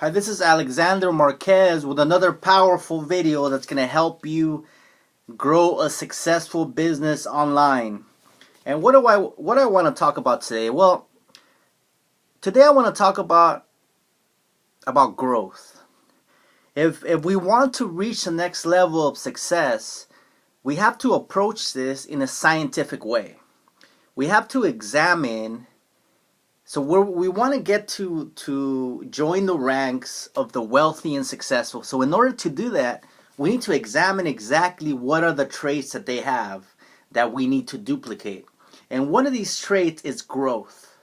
Hi, this is Alexander Marquez with another powerful video that's going to help you grow a successful business online. And what I want to talk about today? Well, today I want to talk about growth. If we want to reach the next level of success, we have to approach this in a scientific way. We have to examine. So we want to get to join the ranks of the wealthy and successful. So in order to do that, we need to examine exactly what are the traits that they have that we need to duplicate. And one of these traits is growth.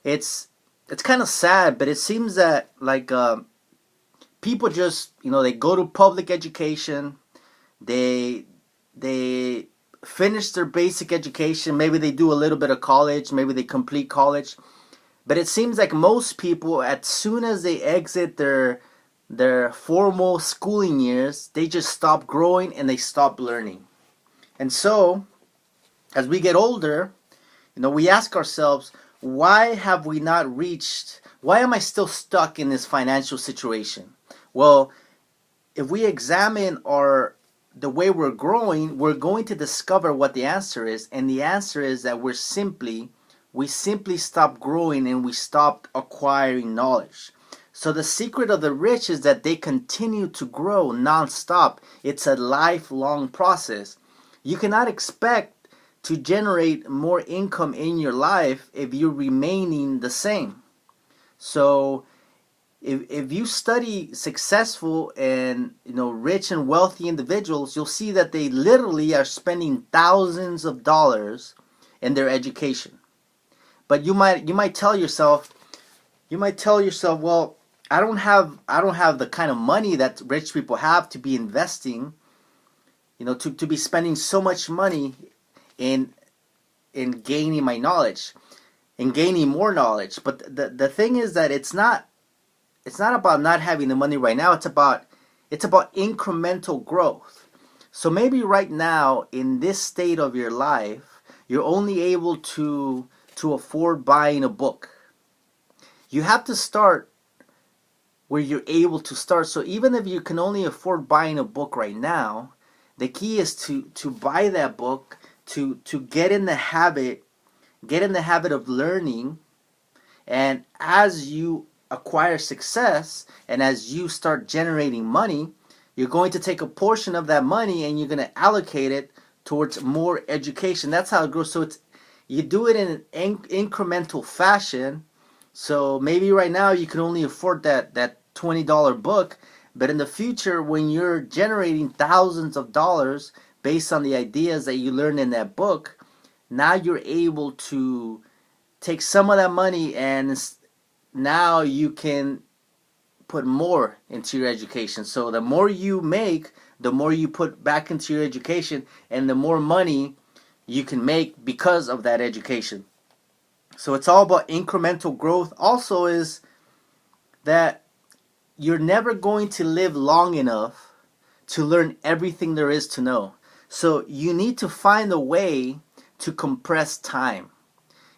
It's kind of sad, but it seems that people just they go to public education, they finish their basic education, maybe they do a little bit of college, maybe they complete college. But it seems like most people, as soon as they exit their formal schooling years, they just stop growing and they stop learning. And so, as we get older, we ask ourselves, why have we not reached, why am I still stuck in this financial situation? Well, if we examine the way we're growing, we're going to discover what the answer is. And the answer is that we simply stop growing and we stop acquiring knowledge. So the secret of the rich is that they continue to grow nonstop. It's a lifelong process. You cannot expect to generate more income in your life if you're remaining the same. So if you study successful and rich and wealthy individuals, you'll see that they literally are spending thousands of dollars in their education. But you might tell yourself, well, I don't have the kind of money that rich people have to be investing, to be spending so much money in gaining my knowledge, in gaining more knowledge. But the thing is that it's not about not having the money right now. It's about incremental growth. So maybe right now in this state of your life, you're only able to afford buying a book. You have to start where you're able to start. So even if you can only afford buying a book right now, the key is to buy that book, to get in the habit of learning. And as you acquire success and as you start generating money, you're going to take a portion of that money and you're going to allocate it towards more education. That's how it grows. So you do it in an incremental fashion. So maybe right now you can only afford that $20 book, but in the future, when you're generating thousands of dollars based on the ideas that you learned in that book, now you're able to take some of that money and now you can put more into your education. So the more you make, the more you put back into your education, and the more money you can make because of that education. So it's all about incremental growth. Also is that you're never going to live long enough to learn everything there is to know. So you need to find a way to compress time.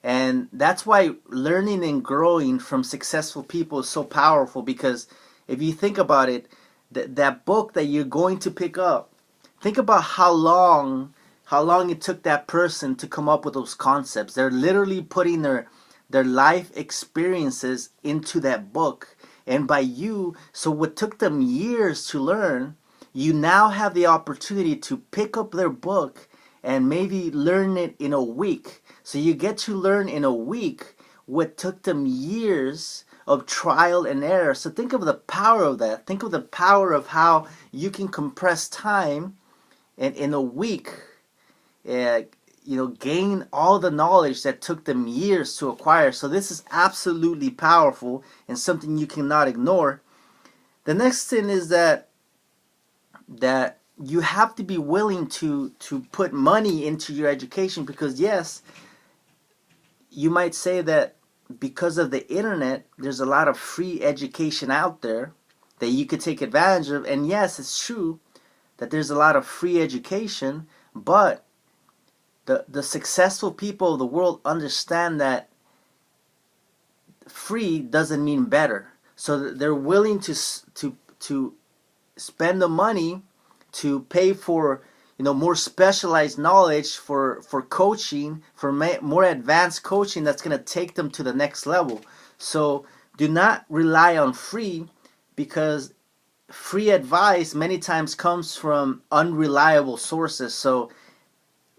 And that's why learning and growing from successful people is so powerful, because if you think about it, that book that you're going to pick up, think about how long it took that person to come up with those concepts. They're literally putting their life experiences into that book. And so what took them years to learn, you now have the opportunity to pick up their book and maybe learn it in a week. So you get to learn in a week what took them years of trial and error. So think of the power of that. Think of the power of how you can compress time and in a week gain all the knowledge that took them years to acquire. So this is absolutely powerful and something you cannot ignore. The next thing is that you have to be willing to put money into your education, because yes, you might say that because of the internet, there's a lot of free education out there that you could take advantage of. And yes, it's true that there's a lot of free education, but the successful people of the world understand that free doesn't mean better. So they're willing to spend the money to pay for more specialized knowledge for coaching, for more advanced coaching that's going to take them to the next level. So do not rely on free, because free advice many times comes from unreliable sources. So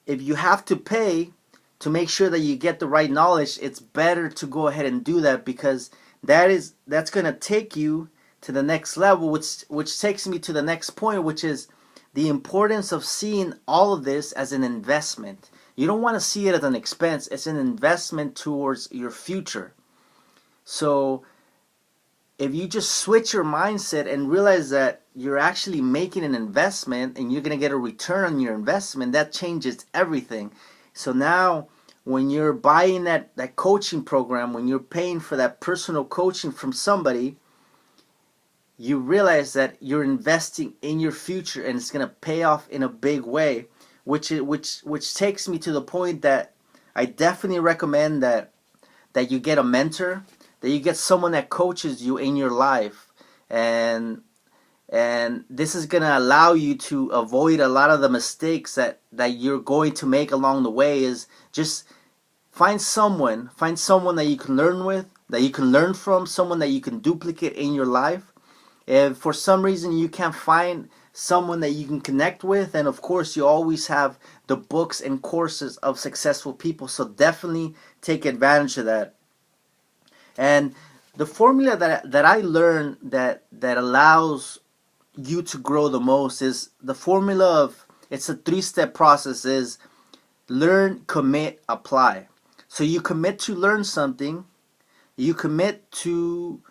if you have to pay to make sure that you get the right knowledge, it's better to go ahead and do that, because that's going to take you to the next level, which takes me to the next point, which is the importance of seeing all of this as an investment. You don't want to see it as an expense. It's an investment towards your future. So if you just switch your mindset and realize that you're actually making an investment and you're going to get a return on your investment, that changes everything. So now when you're buying that coaching program, when you're paying for that personal coaching from somebody, you realize that you're investing in your future, and it's going to pay off in a big way, which takes me to the point that I definitely recommend that you get a mentor, that you get someone that coaches you in your life, and this is going to allow you to avoid a lot of the mistakes that you're going to make along the way. Is just find someone that you can learn with, that you can learn from, someone that you can duplicate in your life. If for some reason you can't find someone that you can connect with, and of course you always have the books and courses of successful people, so definitely take advantage of that. And the formula that I learned that allows you to grow the most is the formula of, it's a 3-step process, is learn, commit, apply. So you commit to learn something, you commit to,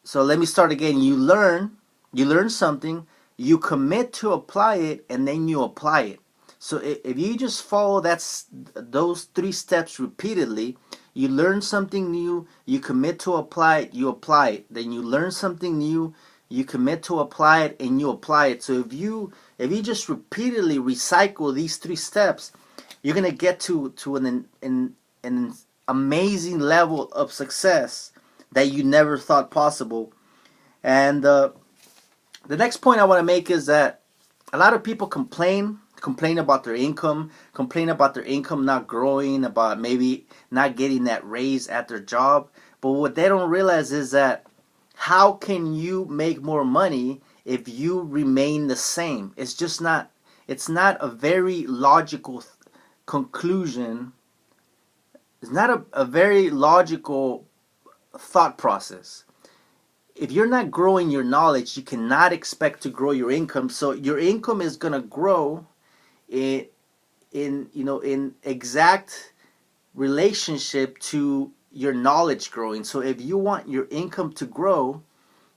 so let me start again. You learn something, you commit to apply it, and then you apply it. So if you just follow those 3 steps repeatedly, you learn something new, you commit to apply it, you apply it. Then you learn something new, you commit to apply it, and you apply it. So if you just repeatedly recycle these 3 steps, you're gonna get to an amazing level of success that you never thought possible. And the next point I want to make is that a lot of people complain about their income, not growing, about maybe not getting that raise at their job. But what they don't realize is that how can you make more money if you remain the same? It's not a very logical conclusion. It's not a very logical thought process. If you're not growing your knowledge, you cannot expect to grow your income. So your income is going to grow in exact relationship to your knowledge growing. So if you want your income to grow,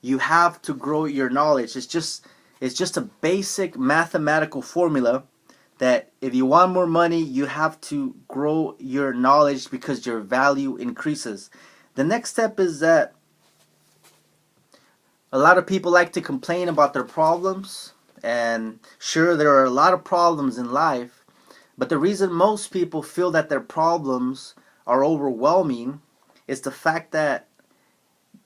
you have to grow your knowledge. It's just a basic mathematical formula that if you want more money, you have to grow your knowledge because your value increases. The next step is that a lot of people like to complain about their problems, and sure, there are a lot of problems in life, but the reason most people feel that their problems are overwhelming is the fact that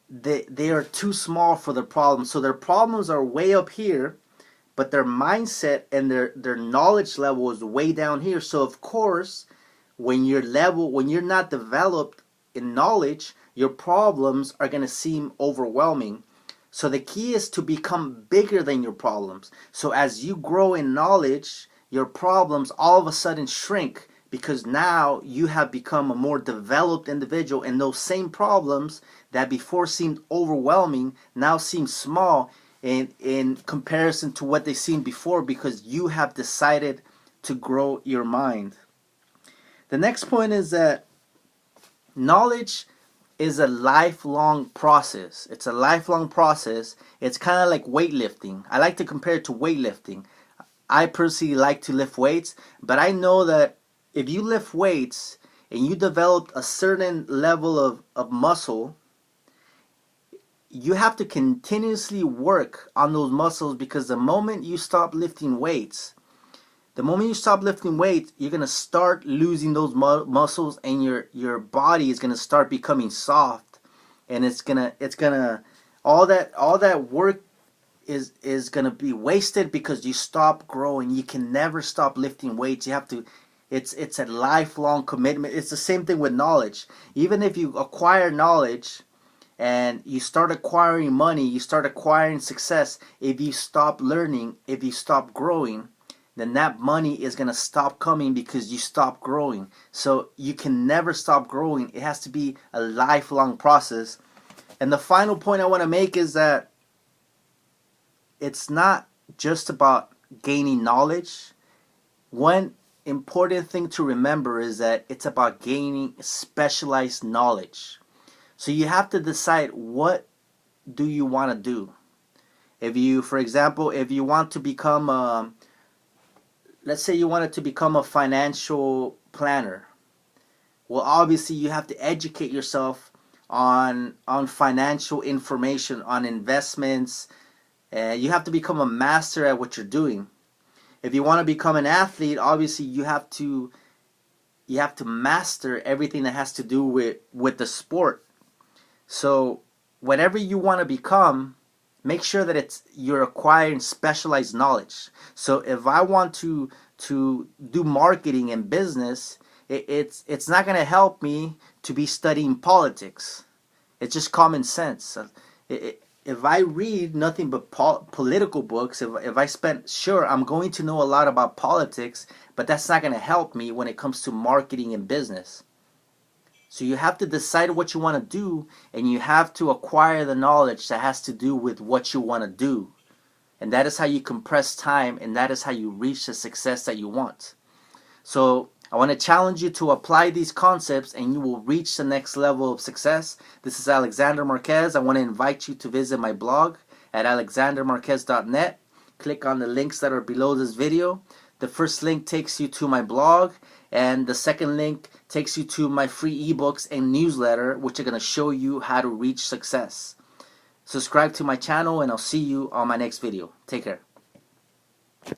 they are too small for their problems. So their problems are way up here, but their mindset and their knowledge level is way down here. So of course, when you're not developed in knowledge, your problems are going to seem overwhelming. So the key is to become bigger than your problems. So as you grow in knowledge, your problems all of a sudden shrink, because now you have become a more developed individual, and those same problems that before seemed overwhelming now seem small in comparison to what they seemed before, because you have decided to grow your mind. The next point is that knowledge is a lifelong process. It's a lifelong process. It's kind of like weightlifting. I like to compare it to weightlifting. I personally like to lift weights, but I know that if you lift weights and you develop a certain level of muscle, you have to continuously work on those muscles, because the moment you stop lifting weights, you're going to start losing those muscles, and your body is going to start becoming soft. and it's gonna all that work is gonna be wasted because you stop growing. You can never stop lifting weights. You have to. It's a lifelong commitment. It's the same thing with knowledge. Even if you acquire knowledge and you start acquiring money, you start acquiring success, if you stop learning, if you stop growing, then that money is going to stop coming because you stop growing. So you can never stop growing. It has to be a lifelong process. And the final point I want to make is that it's not just about gaining knowledge. One important thing to remember is that it's about gaining specialized knowledge. So you have to decide, what do you want to do? If you, for example, if you want to become let's say you wanted to become a financial planner. Well, obviously you have to educate yourself on financial information, on investments. You have to become a master at what you're doing. If you want to become an athlete, obviously you have to master everything that has to do with the sport. So whatever you want to become, make sure that you're acquiring specialized knowledge. So if I want to do marketing and business, it's not going to help me to be studying politics. It's just common sense. If I read nothing but political books, if I spend, sure, I'm going to know a lot about politics, but that's not going to help me when it comes to marketing and business. So you have to decide what you want to do, and you have to acquire the knowledge that has to do with what you want to do. And that is how you compress time, and that is how you reach the success that you want. So I want to challenge you to apply these concepts, and you will reach the next level of success. This is Alexander Marquez. I want to invite you to visit my blog at alexandermarquez.net. Click on the links that are below this video. The first link takes you to my blog, and the second link takes you to my free ebooks and newsletter, which are going to show you how to reach success. Subscribe to my channel, and I'll see you on my next video. Take care.